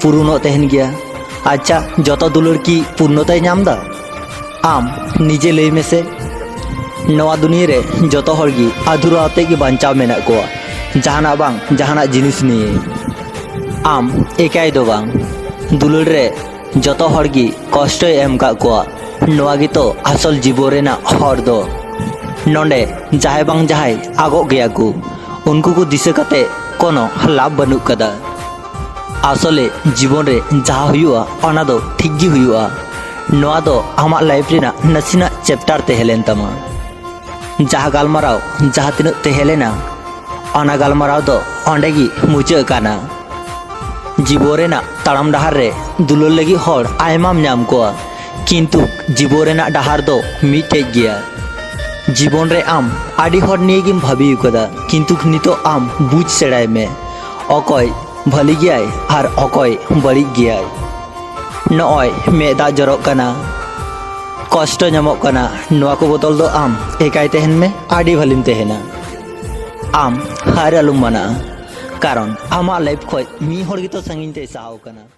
पूर्णो तहन गया। अच्छा जत दुलर की पूर्णताय नामदा आम निजे लई मेसे नवा दुनिया रे जत हर गी अधूरा आते की बांचाव मेना कोआ जहाना बांग जहाना जिनिस निये आम एकाई दो बांग दुलर रे जत हर गी कष्ट एम का कोआ नवा गी तो असल जीवन रेना हर दो नोंडे जहाय बांग जहाय आगो गया को उनको को दिसे कते कोनो लाभ बनू कदा आसले जीवन रे जहा हुआ ओना दो ठीक गी हुआ नवा दो आमा लाइफ रेना नसीना चैप्टर तेहलेन तमा जहा गालमाराव जहा तिन तेहलेना ओना गालमाराव दो ओंडे गी मुचे काना जीवन रेना ताड़ाम डहार रे दुलर लगी हर आयमाम नाम कोआ किंतु जीवन रेना डहार दो मिटे गया जीवन रे आम आडी हर निये गिम भाबी कदा किंतु नितो आम बुझ सेड़ाय में अकय भली गयाय और अकय बड़ी गयाय नय मेदा जरक कना कष्ट नामक कना नवा को बदल दो आम एकाय तहन में आडी भलिम तहना आम हार आलुम मना कारण आमा लाइफ खय मी हर गितो संगिन ते साव कना।